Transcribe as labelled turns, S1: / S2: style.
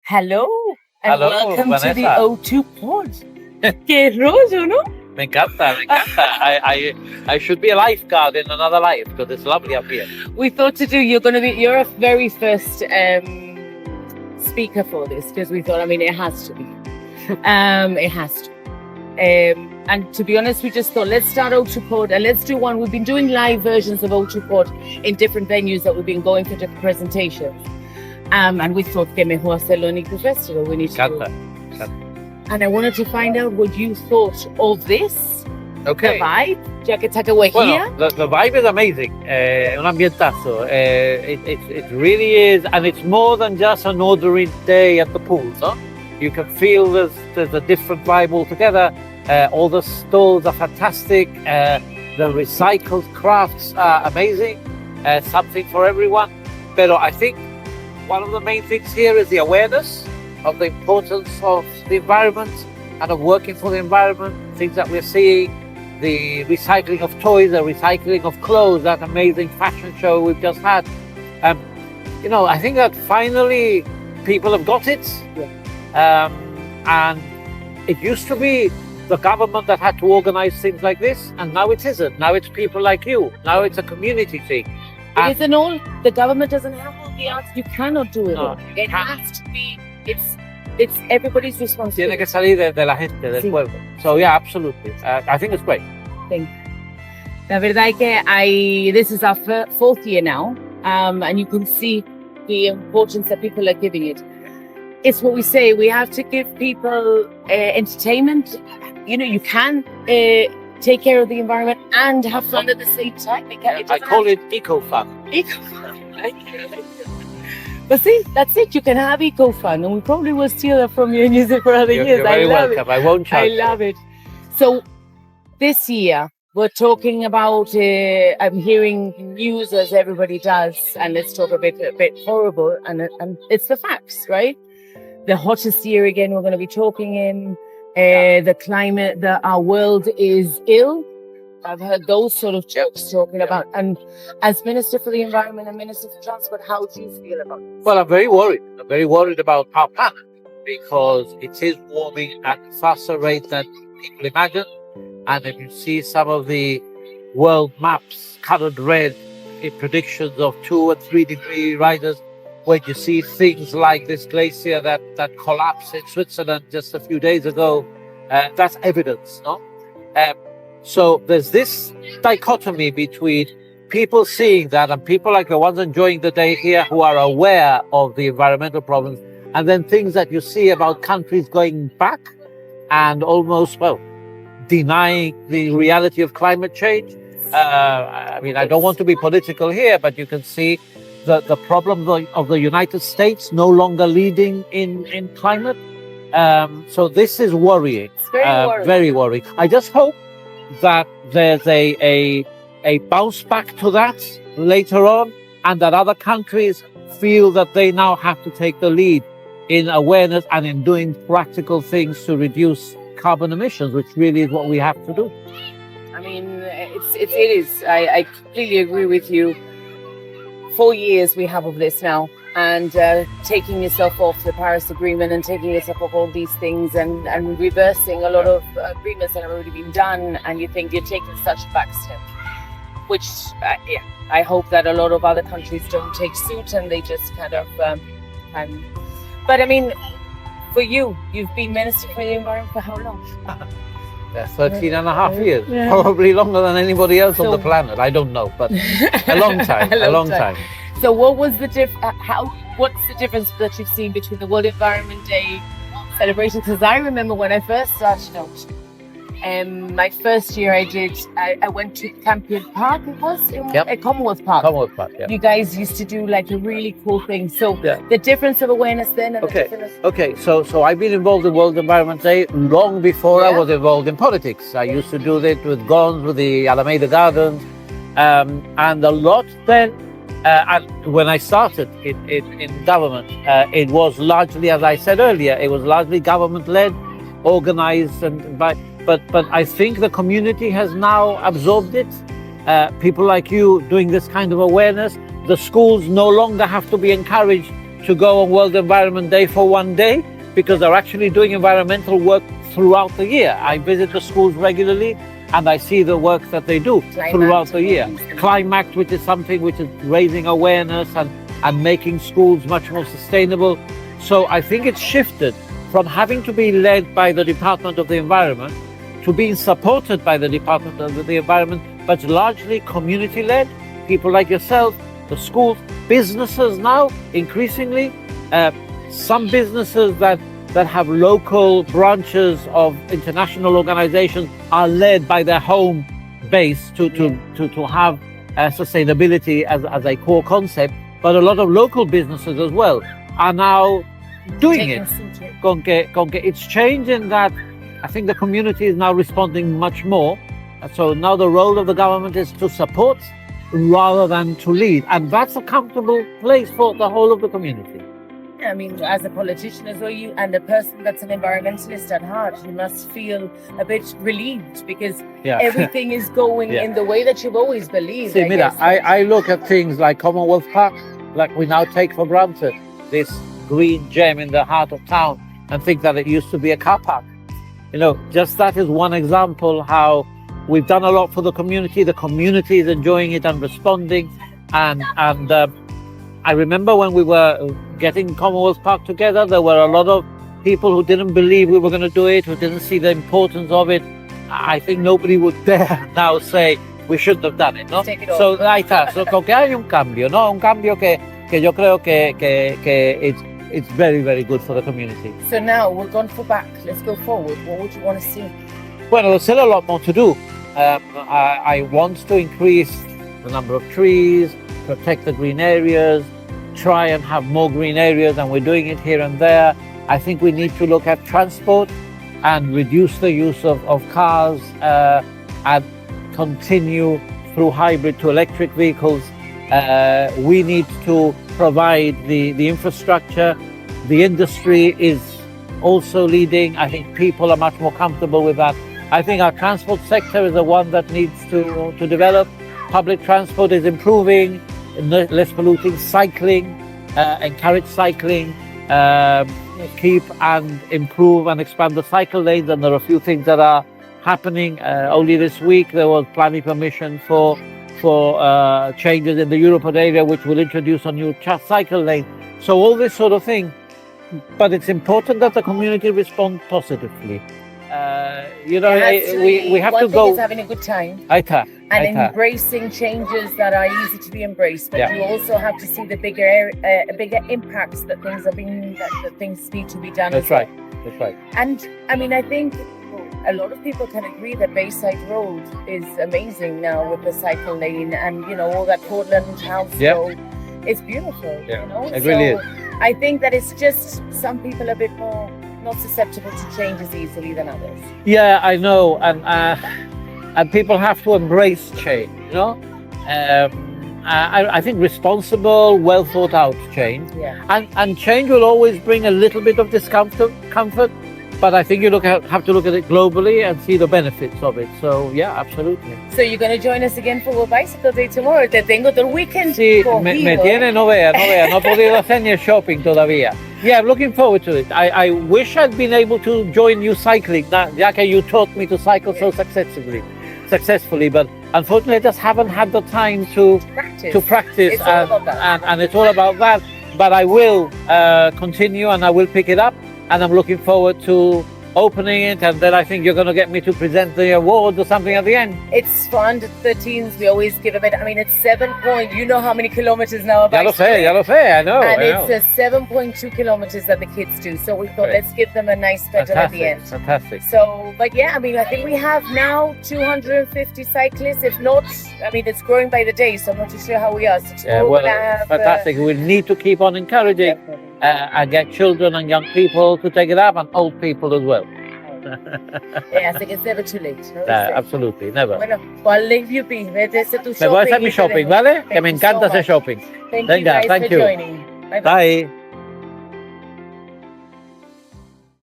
S1: Hello, and
S2: Hello,
S1: welcome
S2: Vanessa.
S1: to the OTWO Pod. Que rollo, ¿no?
S2: Me encanta, me encanta. I should be a lifeguard in another life because it's lovely up here.
S1: We thought you're a very first speaker for this because we thought, it has to be. It has to. And to be honest, we just thought, let's start OTWO Pod and let's do one. We've been doing live versions of OTWO Pod in different venues that we've been going for different presentations. And we thought que mejor hacerlo en Eco Festival. We need to do it. And I wanted to find out what you thought of this.
S2: Okay.
S1: The vibe, ya que we're here.
S2: The vibe is amazing. Un ambientazo. It really is, and it's more than just an ordinary day at the pool. No? You can feel there's a different vibe altogether. All the stalls are fantastic. The recycled crafts are amazing. Something for everyone. But I think one of the main things here is the awareness of the importance of the environment and of working for the environment. Things that we're seeing, the recycling of toys, the recycling of clothes, that amazing fashion show we've just had. I think that finally people have got it. Yeah. And it used to be the government that had to organize things like this, and now it isn't. Now it's people like you. Now it's a community thing.
S1: It isn't all. The government doesn't have all the answers. You cannot do it all. It
S2: can't.
S1: has to be. It's everybody's responsibility.
S2: Tiene que salir de la gente, del pueblo. So yeah, absolutely. I think it's great.
S1: Thank you. La verdad es que this is our fourth year now, and you can see the importance that people are giving it. It's what we say. We have to give people entertainment. You can take care of the environment and have fun at the same time.
S2: I call it eco-fun.
S1: Eco-fun. But see, that's it. You can have eco-fun, and we probably will steal that from you and use it for other years.
S2: You're very welcome. I won't charge.
S1: I love it. So this year, we're talking about, I'm hearing news as everybody does, and let's talk a bit horrible, and it's the facts, right? The hottest year again we're going to be talking in. The climate, our world is ill. I've heard those sort of jokes talking about. And as Minister for the Environment and Minister for Transport, how do you feel about this?
S2: Well, I'm very worried. I'm very worried about our planet because it is warming at a faster rate than people imagine. And if you see some of the world maps colored red in predictions of 2 and 3 degree rises, when you see things like this glacier that collapsed in Switzerland just a few days ago, that's evidence, no? So there's this dichotomy between people seeing that and people like the ones enjoying the day here who are aware of the environmental problems, and then things that you see about countries going back and almost, denying the reality of climate change. I don't want to be political here, but you can see the problem of the United States no longer leading in climate. So this is worrying.
S1: It's very worrying.
S2: Very worrying. I just hope that there's a bounce back to that later on, and that other countries feel that they now have to take the lead in awareness and in doing practical things to reduce carbon emissions, which really is what we have to do.
S1: It is. I completely agree with you. 4 years we have of this now, and taking yourself off the Paris Agreement and taking yourself off all these things and reversing a lot of agreements that have already been done, and you think you're taking such a back step, which I hope that a lot of other countries don't take suit and they just kind of but for you've been Minister for the Environment for how long?
S2: 13 and a half years, probably longer than anybody else on the planet. I don't know, but a long time, a long time.
S1: So what was what's the difference that you've seen between the World Environment Day celebration? Because I remember when I first started out, my first year I went to Campion Park, it was? Commonwealth Park.
S2: Commonwealth Park, yeah.
S1: You guys used to do like a really cool thing. So the difference of awareness then and the difference...
S2: Okay, so I've been involved in World Environment Day long before I was involved in politics. I used to do that with Gons, with the Alameda Gardens, and a lot then. And when I started in government, it was largely, as I said earlier, it was largely government-led, organized, but I think the community has now absorbed it. People like you doing this kind of awareness. The schools no longer have to be encouraged to go on World Environment Day for one day, because they're actually doing environmental work throughout the year. I visit the schools regularly and I see the work that they do throughout the year. Climate, which is something which is raising awareness and making schools much more sustainable. So I think it's shifted from having to be led by the Department of the Environment to being supported by the Department of the Environment, but largely community-led. People like yourself, the schools, businesses now, increasingly, some businesses that have local branches of international organizations are led by their home base to have sustainability as a core concept, but a lot of local businesses as well are now doing it. It's changing that. I think the community is now responding much more. So now the role of the government is to support rather than to lead. And that's a comfortable place for the whole of the community.
S1: I mean, as a politician as well, and a person that's an environmentalist at heart, you must feel a bit relieved because everything is going in the way that you've always believed.
S2: See, Mira, I look at things like Commonwealth Park, like we now take for granted, this green gem in the heart of town, and think that it used to be a car park. You know, just that is one example how we've done a lot for the community is enjoying it and responding. And I remember when we were getting Commonwealth Park together, there were a lot of people who didn't believe we were going to do it, who didn't see the importance of it. I think nobody would dare now say we shouldn't have done it, no? So ahí está, so que hay un cambio, ¿no? Un cambio que yo creo que it's very, very good for the community.
S1: So now we're going for back. Let's go forward. What would you want to see?
S2: Well, there's still a lot more to do. I want to increase the number of trees, protect the green areas, try and have more green areas, and we're doing it here and there. I think we need to look at transport and reduce the use of cars and continue through hybrid to electric vehicles. We need to provide the infrastructure. The industry is also leading. I think people are much more comfortable with that. I think our transport sector is the one that needs to develop. Public transport is improving, less polluting. Cycling, encourage cycling, keep and improve and expand the cycle lanes. And there are a few things that are happening. Only this week there was planning permission for changes in the Europod area, which will introduce a new cycle lane. So all this sort of thing. But it's important that the community respond positively. We have to go.
S1: One thing is having a good time and embracing changes that are easy to be embraced. But you also have to see the bigger impacts that things need to be done.
S2: That's right. That's right.
S1: And I mean, I think a lot of people can agree that Bayside Road is amazing now with the cycle lane and all that Portland House Road. It's beautiful. Yeah.
S2: It really is.
S1: I think that it's just some people a bit more not susceptible to changes easily than others. Yeah,
S2: I know, and people have to embrace change. I think responsible, well thought out change, and change will always bring a little bit of discomfort. But I think you have to look at it globally and see the benefits of it. So yeah, absolutely.
S1: So you're going to join us again for World Bicycle Day tomorrow. Te tengo todo el weekend.
S2: Sí, me tiene, no vea, no he podido hacer ni el shopping todavía. Yeah, I'm looking forward to it. I wish I'd been able to join you cycling, ya que you taught me to cycle so successfully, but unfortunately I just haven't had the time to practice. And it's all about that. But I will continue and I will pick it up. And I'm looking forward to opening it, and then I think you're going to get me to present the award or something at the end.
S1: It's for under 13s. We always give a bit. I mean, it's 7 point. You know how many kilometers now?
S2: Ya lo sé. I know.
S1: And it's 7.2 kilometers that the kids do. So we thought, let's give them a nice medal at the end.
S2: Fantastic.
S1: So, but yeah, I mean, I think we have now 250 cyclists. If not, I mean, it's growing by the day, so I'm not too sure how we are. So
S2: fantastic. We need to keep on encouraging. And get children and young people to take it up, and old people as well.
S1: Yeah, I think it's never too late.
S2: Absolutely, never.
S1: Bueno, I'll leave you be. Vete a hacer tu shopping.
S2: Me voy a hacer mi shopping, ¿vale? Que me encanta hacer shopping.
S1: Thank you guys for joining. Bye.